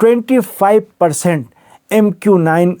25% MQ-9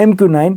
MQ-9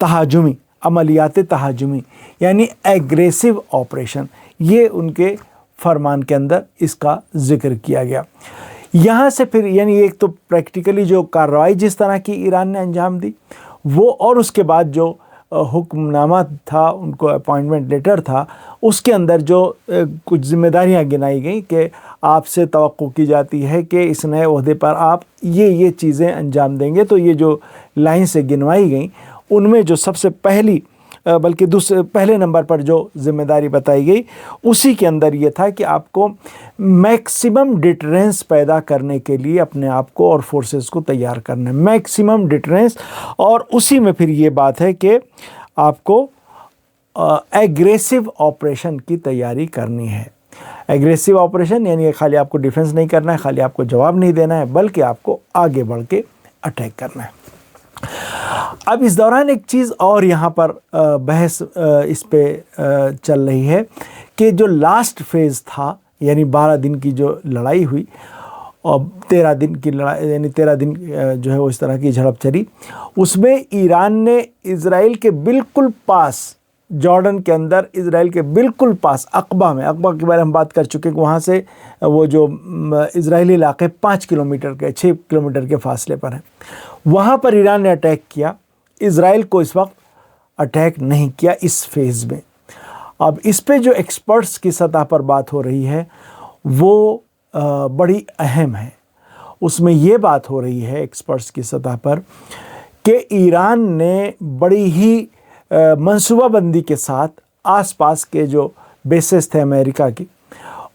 تہاجمی عملیات تہاجمی یعنی aggressive operation, یہ ان کے فرمان کے اندر اس کا ذکر کیا گیا۔ یہاں سے پھر یعنی ایک تو پریکٹیکلی جو کارروائی جس طرح کی ایران نے انجام دی وہ، اور اس کے بعد جو حکم نامہ تھا، ان کو اپوائنٹمنٹ لیٹر تھا، اس کے اندر جو کچھ ذمہ داریاں گنائی گئیں کہ آپ سے توقع کی جاتی ہے کہ اس نئے عہدے پر آپ یہ چیزیں انجام دیں گے۔ تو یہ جو لائن سے گنوائی گئیں ان میں جو سب سے بلکہ پہلے نمبر پر جو ذمہ داری بتائی گئی اسی کے اندر یہ تھا کہ آپ کو میکسیمم ڈیٹرنس پیدا کرنے کے لیے اپنے آپ کو اور فورسز کو تیار کرنا ہے، میکسیمم ڈیٹرنس، اور اسی میں پھر یہ بات ہے کہ آپ کو ایگریسو آپریشن کی تیاری کرنی ہے۔ ایگریسو آپریشن یعنی خالی آپ کو ڈیفنس نہیں کرنا ہے، خالی آپ کو جواب نہیں دینا ہے، بلکہ آپ کو آگے بڑھ کے اٹیک کرنا ہے۔ اب اس دوران ایک چیز اور یہاں پر بحث اس پہ چل رہی ہے کہ جو لاسٹ فیز تھا، یعنی 12 دن کی جو لڑائی ہوئی اور 13 دن کی لڑائی، یعنی 13 دن جو ہے وہ اس طرح کی جھڑپ چلی، اس میں ایران نے اسرائیل کے بالکل پاس، جارڈن کے اندر اسرائیل کے بالکل پاس عقبہ میں، عقبہ کے بارے میں ہم بات کر چکے کہ وہاں سے وہ جو اسرائیلی علاقے 5 کلومیٹر کے 6 کلومیٹر کے فاصلے پر ہیں، وہاں پر ایران نے اٹیک کیا۔ اسرائیل کو اس وقت اٹیک نہیں کیا اس فیز میں۔ اب اس پہ جو ایکسپرٹس کی سطح پر بات ہو رہی ہے وہ بڑی اہم ہے۔ اس میں یہ بات ہو رہی ہے ایکسپرٹس کی سطح پر کہ ایران نے بڑی ہی منصوبہ بندی کے ساتھ آس پاس کے جو بیسز تھے امریکہ کی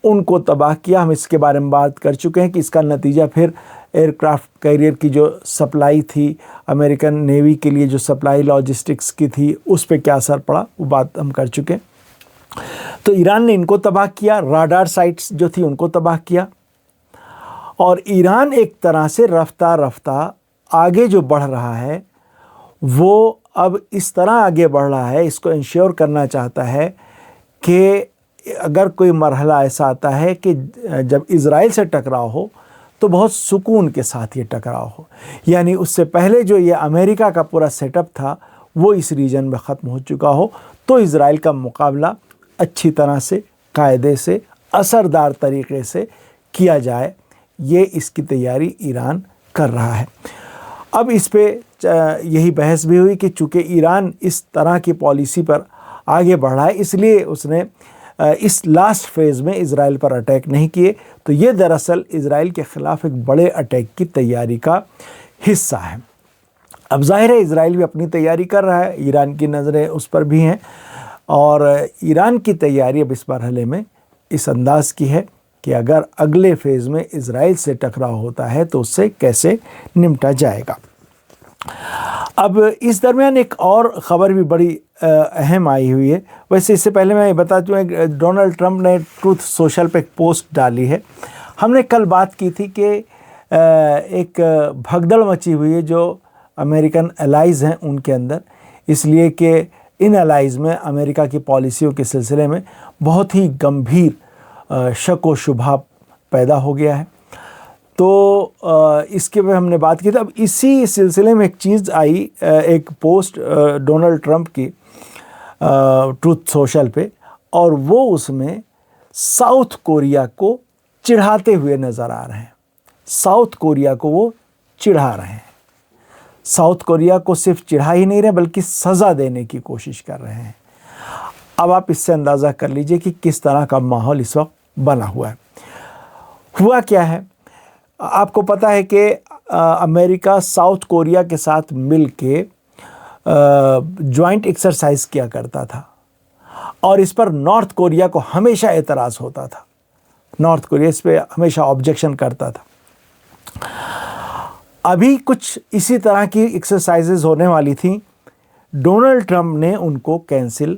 ان کو تباہ کیا۔ ہم اس کے بارے میں بات کر چکے ہیں کہ اس کا نتیجہ پھر ایئر کرافٹ کیریئر کی جو سپلائی تھی، امریکن نیوی کے لیے جو سپلائی لاجسٹکس کی تھی، اس پہ کیا اثر پڑا وہ بات ہم کر چکے ہیں۔ تو ایران نے ان کو تباہ کیا، راڈار سائٹس جو تھی ان کو تباہ کیا، اور ایران ایک طرح سے رفتہ رفتہ آگے جو بڑھ رہا ہے وہ اب اس طرح آگے بڑھ رہا ہے، اس کو انشور کرنا چاہتا ہے کہ اگر کوئی مرحلہ ایسا آتا ہے کہ جب اسرائیل سے ٹکراؤ ہو تو بہت سکون کے ساتھ یہ ٹکراؤ ہو، یعنی اس سے پہلے جو یہ امریکہ کا پورا سیٹ اپ تھا وہ اس ریجن میں ختم ہو چکا ہو، تو اسرائیل کا مقابلہ اچھی طرح سے، قاعدے سے، اثردار طریقے سے کیا جائے، یہ اس کی تیاری ایران کر رہا ہے۔ اب اس پہ یہی بحث بھی ہوئی کہ چونکہ ایران اس طرح کی پالیسی پر آگے بڑھ رہا ہے، اس لیے اس نے اس لاسٹ فیز میں اسرائیل پر اٹیک نہیں کیے، تو یہ دراصل اسرائیل کے خلاف ایک بڑے اٹیک کی تیاری کا حصہ ہے۔ اب ظاہر ہے اسرائیل بھی اپنی تیاری کر رہا ہے، ایران کی نظریں اس پر بھی ہیں، اور ایران کی تیاری اب اس مرحلے میں اس انداز کی ہے کہ اگر اگلے فیز میں اسرائیل سے ٹکراؤ ہوتا ہے تو اس سے کیسے نمٹا جائے گا۔ اب اس درمیان ایک اور خبر بھی بڑی اہم آئی ہوئی ہے۔ ویسے اس سے پہلے میں بتا دوں، ڈونلڈ ٹرمپ نے ٹروتھ سوشل پہ ایک پوسٹ ڈالی ہے۔ ہم نے کل بات کی تھی کہ ایک بھگدڑ مچی ہوئی ہے جو امریکن الائز ہیں ان کے اندر، اس لیے کہ ان الائز میں امریکہ کی پالیسیوں کے سلسلے میں بہت ہی گمبھیر شک و شبہ پیدا ہو گیا ہے۔ تو اس کے میں ہم نے بات کی تھی۔ اب اسی سلسلے میں ایک چیز آئی، ایک پوسٹ ڈونلڈ ٹرمپ کی ٹروتھ سوشل پہ، اور وہ اس میں ساؤتھ کوریا کو چڑھاتے ہوئے نظر آ رہے ہیں۔ ساؤتھ کوریا کو وہ چڑھا رہے ہیں، ساؤتھ کوریا کو صرف چڑھا ہی نہیں رہے بلکہ سزا دینے کی کوشش کر رہے ہیں۔ اب آپ اس سے اندازہ کر لیجئے کہ کس طرح کا ماحول اس وقت بنا ہوا ہے۔ ہوا کیا ہے، آپ کو پتہ ہے کہ امریکہ ساؤتھ کوریا کے ساتھ مل کے جوائنٹ ایکسرسائز کیا کرتا تھا، اور اس پر نارتھ کوریا کو ہمیشہ اعتراض ہوتا تھا، نارتھ کوریا اس پہ ہمیشہ آبجیکشن کرتا تھا۔ ابھی کچھ اسی طرح کی ایکسرسائزز ہونے والی تھیں، ڈونلڈ ٹرمپ نے ان کو کینسل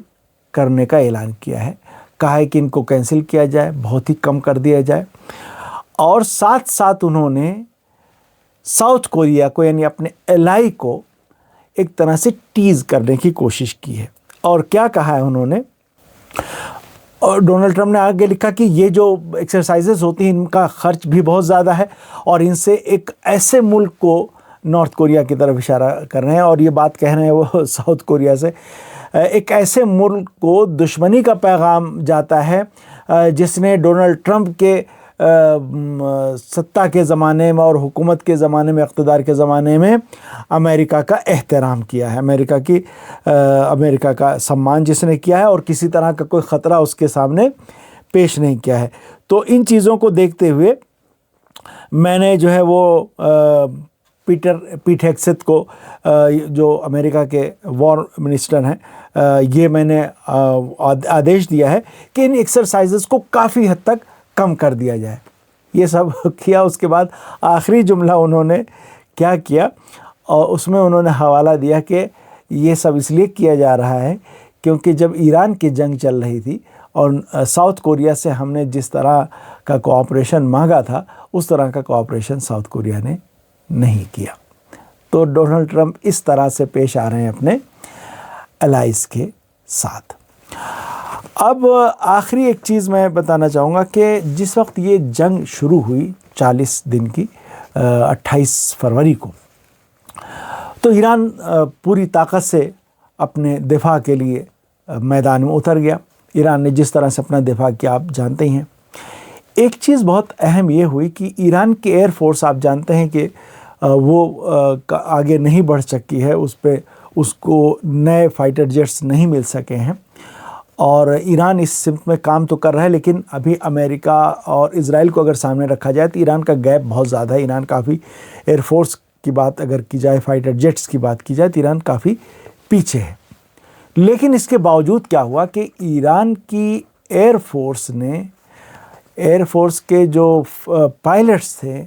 کرنے کا اعلان کیا ہے، کہا ہے کہ ان کو کینسل کیا جائے، بہت ہی کم کر دیا جائے، اور ساتھ ساتھ انہوں نے ساؤتھ کوریا کو یعنی اپنے ایلائی کو ایک طرح سے ٹیز کرنے کی کوشش کی ہے۔ اور کیا کہا ہے انہوں نے، اور ڈونلڈ ٹرمپ نے آگے لکھا کہ یہ جو ایکسرسائزز ہوتی ہیں ان کا خرچ بھی بہت زیادہ ہے، اور ان سے ایک ایسے ملک کو نارتھ کوریا کی طرف اشارہ کر رہے ہیں اور یہ بات کہہ رہے ہیں وہ ساؤتھ کوریا سے. ایک ایسے ملک کو دشمنی کا پیغام جاتا ہے جس نے ڈونلڈ ٹرمپ کے سطح کے زمانے میں اور حکومت کے زمانے میں، اقتدار کے زمانے میں امریکہ کا احترام کیا ہے، امریکہ کا سمان جس نے کیا ہے اور کسی طرح کا کوئی خطرہ اس کے سامنے پیش نہیں کیا ہے. تو ان چیزوں کو دیکھتے ہوئے میں نے جو ہے وہ پیٹ ہیگسیتھ کو، جو امریکہ کے وار منسٹر ہیں، یہ میں نے آدیش دیا ہے کہ ان ایکسرسائزز کو کافی حد تک کم کر دیا جائے. یہ سب کیا. اس کے بعد آخری جملہ انہوں نے کیا کیا، اور اس میں انہوں نے حوالہ دیا کہ یہ سب اس لیے کیا جا رہا ہے کیونکہ جب ایران کی جنگ چل رہی تھی اور ساؤتھ کوریا سے ہم نے جس طرح کا کوآپریشن مانگا تھا اس طرح کا کوآپریشن ساؤتھ کوریا نے نہیں کیا. تو ڈونلڈ ٹرمپ اس طرح سے پیش آ رہے ہیں اپنے الائز کے ساتھ. اب آخری ایک چیز میں بتانا چاہوں گا کہ جس وقت یہ جنگ شروع ہوئی 40 دن کی 28 فروری کو، تو ایران پوری طاقت سے اپنے دفاع کے لیے میدان میں اتر گیا. ایران نے جس طرح سے اپنا دفاع کیا آپ جانتے ہی ہیں. ایک چیز بہت اہم یہ ہوئی کہ ایران کی ایئر فورس آپ جانتے ہیں کہ وہ آگے نہیں بڑھ سکی ہے، اس کو نئے فائٹر جیٹس نہیں مل سکے ہیں، اور ایران اس سمت میں کام تو کر رہا ہے لیکن ابھی امریکہ اور اسرائیل کو اگر سامنے رکھا جائے تو ایران کا گیپ بہت زیادہ ہے. ایران کافی ایئر فورس کی بات اگر کی جائے، فائٹر جیٹس کی بات کی جائے تو ایران کافی پیچھے ہے. لیکن اس کے باوجود کیا ہوا کہ ایران کی ایئر فورس کے جو پائلٹس تھے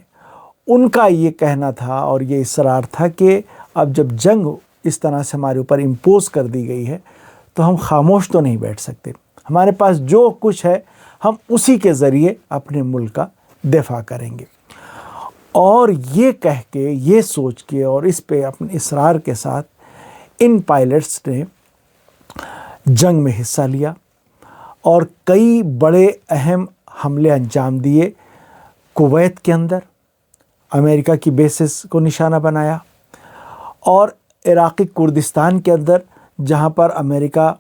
ان کا یہ کہنا تھا اور یہ اصرار تھا کہ اب جب جنگ اس طرح سے ہمارے اوپر امپوز کر دی گئی ہے تو ہم خاموش تو نہیں بیٹھ سکتے، ہمارے پاس جو کچھ ہے ہم اسی کے ذریعے اپنے ملک کا دفاع کریں گے. اور یہ کہہ کے، یہ سوچ کے اور اس پہ اپنے اصرار کے ساتھ ان پائلٹس نے جنگ میں حصہ لیا اور کئی بڑے اہم حملے انجام دیے. کویت کے اندر امریکہ کی بیسز کو نشانہ بنایا، اور عراقی کردستان کے اندر جہاں پر امریکہ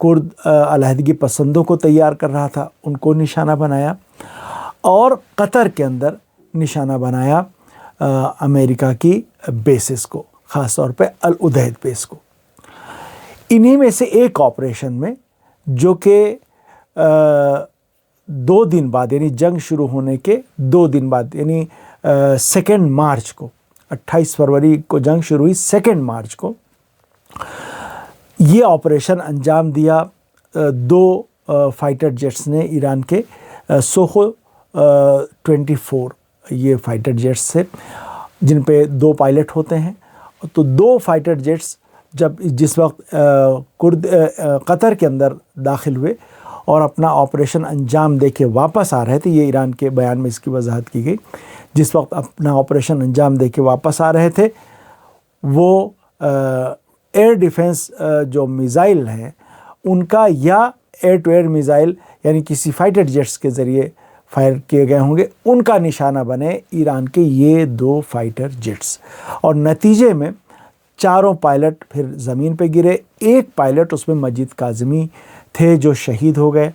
کرد علیحدگی پسندوں کو تیار کر رہا تھا ان کو نشانہ بنایا، اور قطر کے اندر نشانہ بنایا امریکہ کی بیسز کو، خاص طور پہ العدید بیس کو. انہی میں سے ایک آپریشن میں جو کہ 2 دن بعد، یعنی جنگ شروع ہونے کے 2 دن بعد، یعنی 2 مارچ کو، 28 فروری کو جنگ شروع ہوئی، 2 مارچ کو یہ آپریشن انجام دیا. 2 فائٹر جیٹس نے ایران کے سوخو 24 یہ فائٹر جیٹس سے جن پہ 2 پائلٹ ہوتے ہیں. تو 2 فائٹر جیٹس جس وقت قطر کے اندر داخل ہوئے اور اپنا آپریشن انجام دے کے واپس آ رہے تھے، یہ ایران کے بیان میں اس کی وضاحت کی گئی، جس وقت اپنا آپریشن انجام دے کے واپس آ رہے تھے وہ ایئر ڈیفنس جو میزائل ہیں ان کا، یا ایئر ٹو ایئر میزائل یعنی کسی فائٹر جیٹس کے ذریعے فائر کیے گئے ہوں گے، ان کا نشانہ بنے ایران کے یہ 2 فائٹر جیٹس. اور نتیجے میں 4 پائلٹ پھر زمین پہ گرے. ایک پائلٹ اس میں مجید کاظمی تھے جو شہید ہو گئے.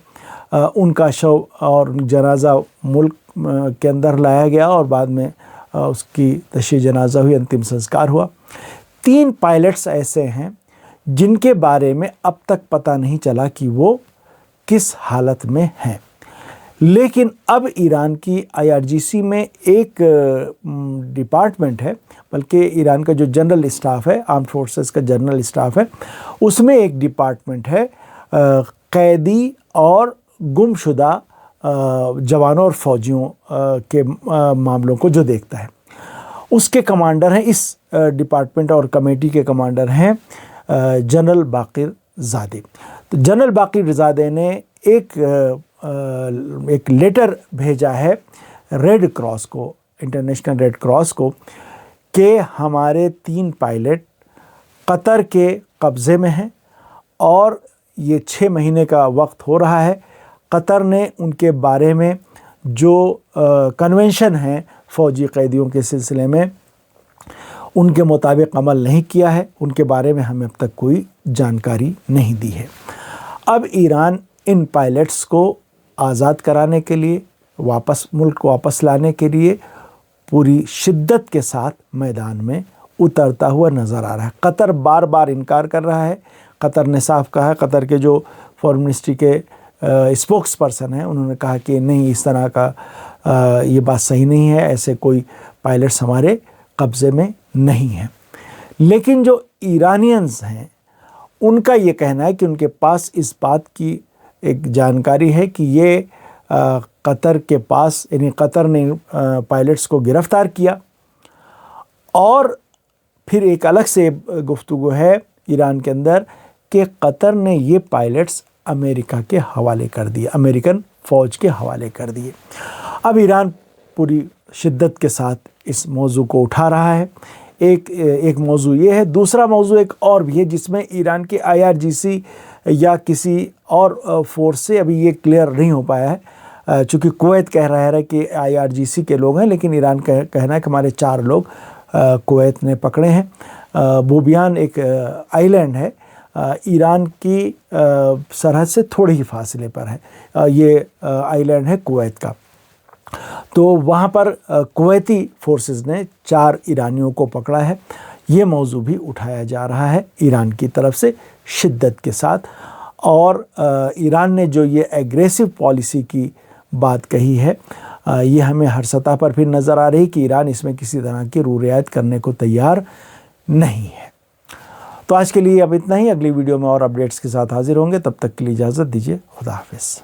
ان کا شو اور جنازہ ملک کے اندر لایا گیا اور بعد میں اس کی تشییع جنازہ ہوئی، انتم سنسکار ہوا. 3 پائلٹس ایسے ہیں جن کے بارے میں اب تک پتہ نہیں چلا کہ وہ کس حالت میں ہیں. لیکن اب ایران کی IRGC میں ایک ڈپارٹمنٹ ہے، بلکہ ایران کا جو جنرل اسٹاف ہے، آرم فورسز کا جنرل اسٹاف ہے، اس میں ایک ڈپارٹمنٹ ہے قیدی اور گم شدہ جوانوں اور فوجیوں کے معاملوں کو جو دیکھتا ہے. اس کے کمانڈر ہیں، اس ڈپارٹمنٹ اور کمیٹی کے کمانڈر ہیں جنرل باقر زادے. تو جنرل باقر زادے نے ایک لیٹر بھیجا ہے ریڈ کراس کو، انٹرنیشنل ریڈ کراس کو، کہ ہمارے 3 پائلٹ قطر کے قبضے میں ہیں اور یہ 6 مہینے کا وقت ہو رہا ہے. قطر نے ان کے بارے میں جو کنونشن ہیں فوجی قیدیوں کے سلسلے میں ان کے مطابق عمل نہیں کیا ہے، ان کے بارے میں ہمیں اب تک کوئی جانکاری نہیں دی ہے۔ اب ایران ان پائلٹس کو آزاد کرانے کے لیے، ملک کو واپس لانے کے لیے پوری شدت کے ساتھ میدان میں اترتا ہوا نظر آ رہا ہے۔ قطر بار بار انکار کر رہا ہے۔ قطر نے صاف کہا ہے، قطر کے جو فارن منسٹری کے اسپوکس پرسن ہیں انہوں نے کہا کہ نہیں، اس طرح کا یہ بات صحیح نہیں ہے، ایسے کوئی پائلٹس ہمارے قبضے میں نہیں ہیں۔ لیکن جو ایرانینز ہیں ان کا یہ کہنا ہے کہ ان کے پاس اس بات کی ایک جانکاری ہے کہ یہ قطر کے پاس، یعنی قطر نے پائلٹس کو گرفتار کیا، اور پھر ایک الگ سے گفتگو ہے ایران کے اندر کہ قطر نے یہ پائلٹس امریکہ کے حوالے کر دیے، امریکن فوج کے حوالے کر دیے۔ اب ایران پوری شدت کے ساتھ اس موضوع کو اٹھا رہا ہے۔ ایک موضوع یہ ہے، دوسرا موضوع ایک اور بھی ہے جس میں ایران کے IRGC یا کسی اور فورس سے ابھی یہ کلیئر نہیں ہو پایا ہے، چونکہ کویت کہہ رہا ہے کہ IRGC کے لوگ ہیں، لیکن ایران کا کہنا ہے کہ ہمارے 4 لوگ کویت نے پکڑے ہیں۔ بوبیان ایک آئی لینڈ ہے، ایران کی سرحد سے تھوڑے ہی فاصلے پر ہے، یہ آئی لینڈ ہے کویت کا۔ تو وہاں پر کویتی فورسز نے 4 ایرانیوں کو پکڑا ہے۔ یہ موضوع بھی اٹھایا جا رہا ہے ایران کی طرف سے شدت کے ساتھ، اور ایران نے جو یہ ایگریسو پالیسی کی بات کہی ہے، یہ ہمیں ہر سطح پر پھر نظر آ رہی کہ ایران اس میں کسی طرح کی رو رعایت کرنے کو تیار نہیں ہے۔ تو آج کے لیے اب اتنا ہی، اگلی ویڈیو میں اور اپڈیٹس کے ساتھ حاضر ہوں گے، تب تک کے لیے اجازت دیجیے، خدا حافظ۔